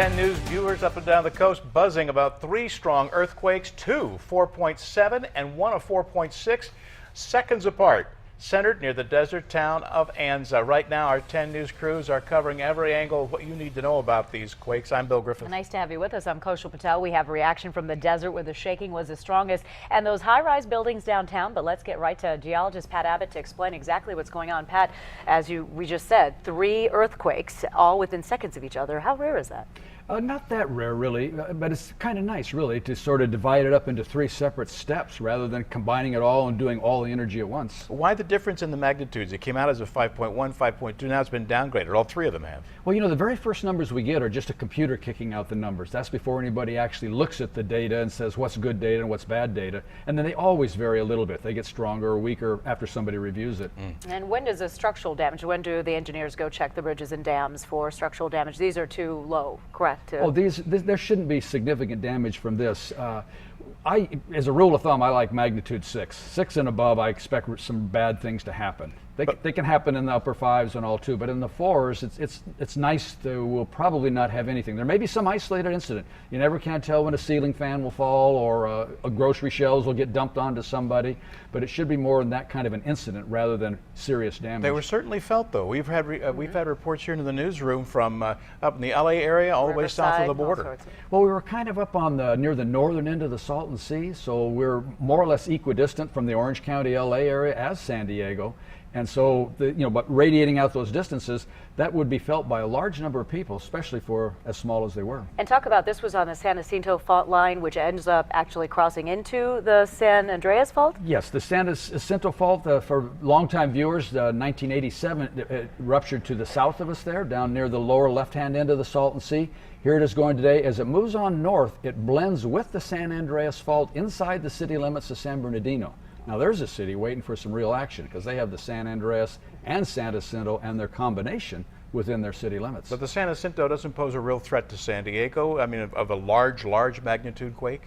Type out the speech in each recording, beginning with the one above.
10 News viewers up and down the coast buzzing about 3 strong earthquakes, 2 4.7 and 1 of 4.6 seconds apart, centered near the desert town of Anza. Right now, our 10 News crews are covering every angle of what you need to know about these quakes. I'm Bill Griffin. Nice to have you with us. I'm Koshal Patel. We have reaction from the desert where the shaking was the strongest and those high-rise buildings downtown. But let's get right to geologist Pat Abbott to explain exactly what's going on. Pat, as we just said, 3 earthquakes all within seconds of each other. How rare is that? Not that rare, really, but it's kind of nice, really, to sort of divide it up into 3 separate steps rather than combining it all and doing all the energy at once. Why the difference in the magnitudes? It came out as a 5.1, 5.2, now it's been downgraded. All 3 of them have. Well, you know, the very first numbers we get are just a computer kicking out the numbers. That's before anybody actually looks at the data and says what's good data and what's bad data. And then they always vary a little bit. They get stronger or weaker after somebody reviews it. And when does the structural damage, when do the engineers go check the bridges and dams for structural damage? These are too low, correct? Oh, there shouldn't be significant damage from this. As a rule of thumb, I like magnitude 6. 6 and above, I expect some bad things to happen. They can happen in the upper 5s and all too, but in the 4s, it's nice to we'll probably not have anything. There may be some isolated incident. You never can tell when a ceiling fan will fall or grocery shelves will get dumped onto somebody, but it should be more than that kind of an incident rather than serious damage. They were certainly felt, though. We've had reports here in the newsroom from up in the LA area all the way south of the border. Well, we were kind of up on near the northern end of the Salton Sea, so we're more or less equidistant from the Orange County, LA area as San Diego. And so, but radiating out those distances, that would be felt by a large number of people, especially for as small as they were. And talk about this was on the San Jacinto fault line, which ends up actually crossing into the San Andreas fault? Yes, the San Jacinto fault, for longtime viewers, 1987, it ruptured to the south of us there, down near the lower left-hand end of the Salton Sea. Here it is going today. As it moves on north, it blends with the San Andreas fault inside the city limits of San Bernardino. Now there's a city waiting for some real action because they have the San Andreas and San Jacinto and their combination within their city limits. But the San Jacinto doesn't pose a real threat to San Diego? I mean, of a large magnitude quake?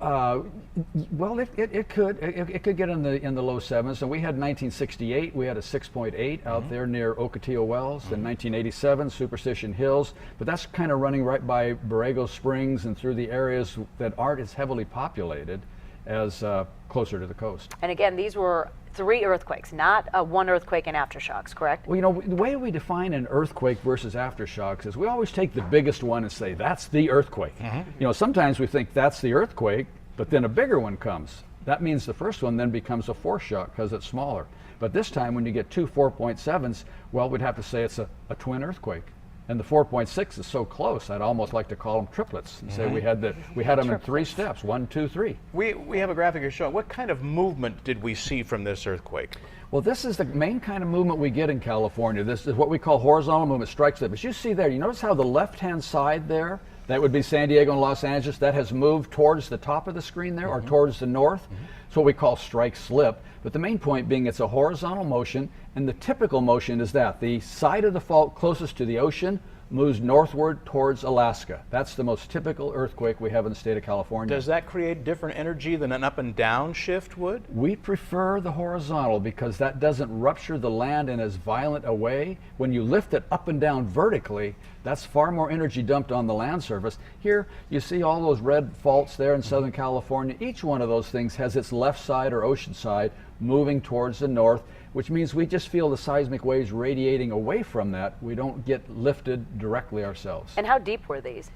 Well, it could get in the low 7s. And we had 1968, we had a 6.8 out there near Ocotillo Wells. In 1987, Superstition Hills. But that's kind of running right by Borrego Springs and through the areas that aren't as heavily populated as closer to the coast. And again, these were 3 earthquakes, not one earthquake and aftershocks, correct? Well, you know, the way we define an earthquake versus aftershocks is we always take the biggest one and say, that's the earthquake. You know, sometimes we think that's the earthquake, but then a bigger one comes. That means the first one then becomes a foreshock because it's smaller. But this time when you get 2 4.7s, well, we'd have to say it's a twin earthquake. And the 4.6 is so close, I'd almost like to call them triplets and say we had them in 3 steps, 1, 2, 3. We have a graphic here showing what kind of movement did we see from this earthquake? Well, this is the main kind of movement we get in California. This is what we call horizontal movement, strikes slip. As you see there, you notice how the left-hand side there, that would be San Diego and Los Angeles, that has moved towards the top of the screen there or towards the north. It's what we call strike slip. But the main point being it's a horizontal motion, and the typical motion is that the side of the fault closest to the ocean moves northward towards Alaska. That's the most typical earthquake we have in the state of California. Does that create different energy than an up and down shift would? We prefer the horizontal because that doesn't rupture the land in as violent a way. When you lift it up and down vertically, that's far more energy dumped on the land surface. Here, you see all those red faults there in Southern California. Each one of those things has its left side or ocean side moving towards the north, which means we just feel the seismic waves radiating away from that. We don't get lifted directly ourselves. And how deep were these?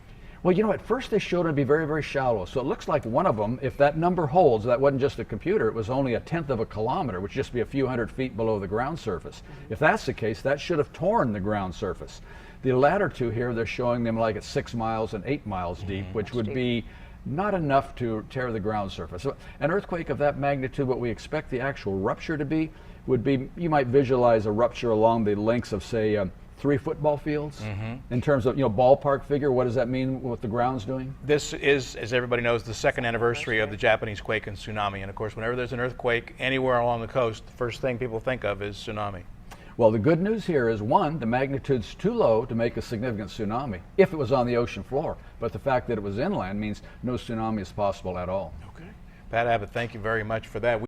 Well, you know, at first they showed it to be very, very shallow. So it looks like one of them, if that number holds, that wasn't just a computer, it was only 1/10 of a kilometer, which would just be a few hundred feet below the ground surface. If that's the case, that should have torn the ground surface. The latter 2 here, they're showing them like at 6 miles and 8 miles deep, which would be not enough to tear the ground surface. So an earthquake of that magnitude, what we expect the actual rupture to be, would be, you might visualize a rupture along the lengths of, say, 3 football fields. In terms of, ballpark figure, what does that mean, what the ground's doing? This is, as everybody knows, the 2nd anniversary of the Japanese quake and tsunami. And of course, whenever there's an earthquake anywhere along the coast, the first thing people think of is tsunami. Well, the good news here is, 1, the magnitude's too low to make a significant tsunami if it was on the ocean floor. But the fact that it was inland means no tsunami is possible at all. Okay. Pat Abbott, thank you very much for that.